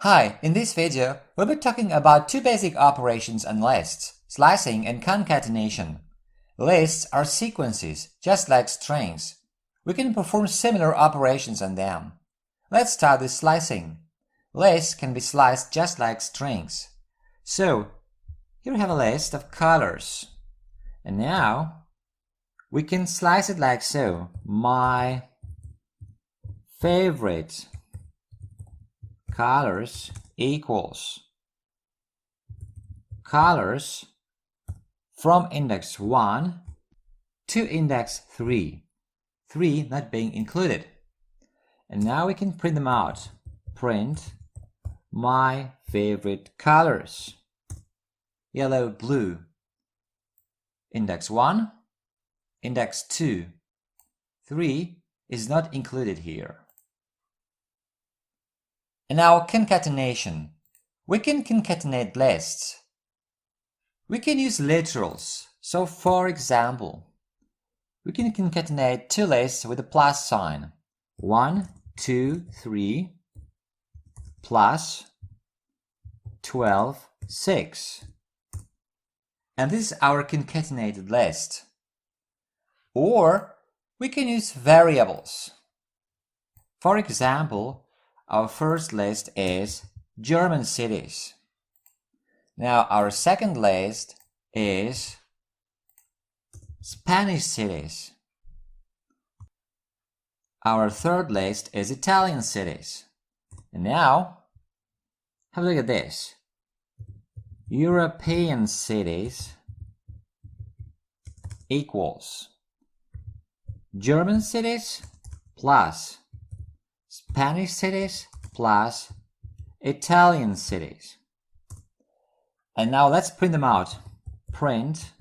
Hi, in this video, we'll be talking about two basic operations on lists, slicing and concatenation. Lists are sequences, just like strings. We can perform similar operations on them. Let's start with slicing. Lists can be sliced just like strings. So, here we have a list of colors. And now, we can slice it like so. My favorite colors equals colors from index 1 to index 3, 3 not being included. And now we can print them out. Print my favorite colors. Yellow, blue. Index 1, index 2. 3 is not included here. And now concatenation. We can concatenate lists. We can use literals. So for example, we can concatenate two lists with a plus sign. 1, 2, 3 plus 12, 6. And this is our concatenated list. Or we can use variables. For example, our first list is German cities. Now our second list is Spanish cities. Our third list is Italian cities. And now, have a look at this. European cities equals German cities plus Spanish cities plus Italian cities. And now let's print them out. Print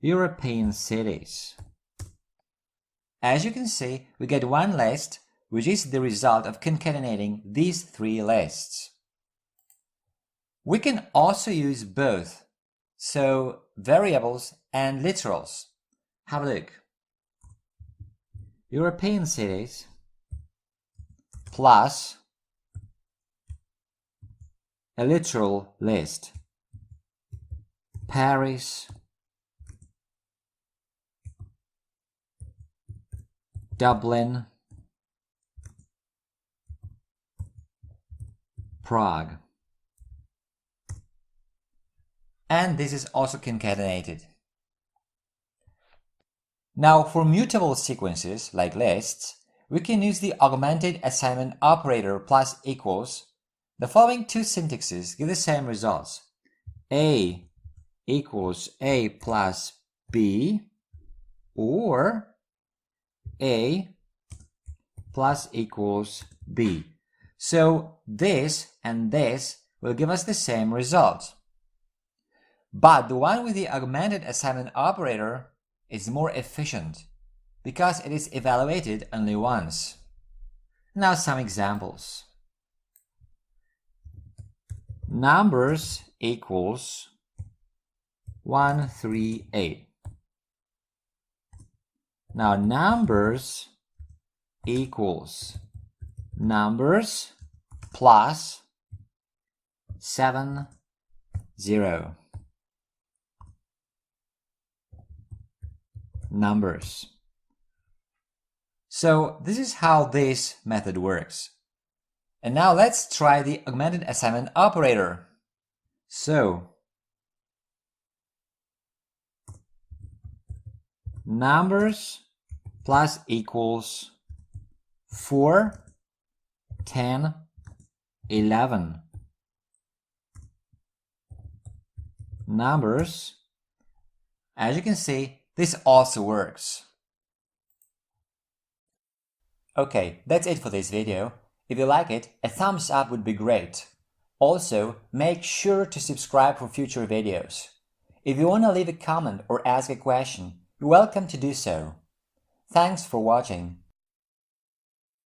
European cities. As you can see, we get one list, which is the result of concatenating these three lists. We can also use both, so variables and literals. Have a look. European cities plus a literal list. Paris, Dublin, Prague. And this is also concatenated. Now for mutable sequences like lists, we can use the augmented assignment operator plus equals. The following two syntaxes give the same results. A equals A plus B, or A plus equals B. So this and this will give us the same result. But the one with the augmented assignment operator is more efficient because it is evaluated only once. Now some examples. Numbers equals 1, 3, 8. Now numbers equals numbers plus 7, 0. Numbers. So this is how this method works. And now let's try the augmented assignment operator. So, numbers plus equals 4, 10, 11. Numbers. As you can see, this also works. Okay, that's it for this video. If you like it, a thumbs up would be great. Also, make sure to subscribe for future videos. If you want to leave a comment or ask a question, you're welcome to do so. Thanks for watching.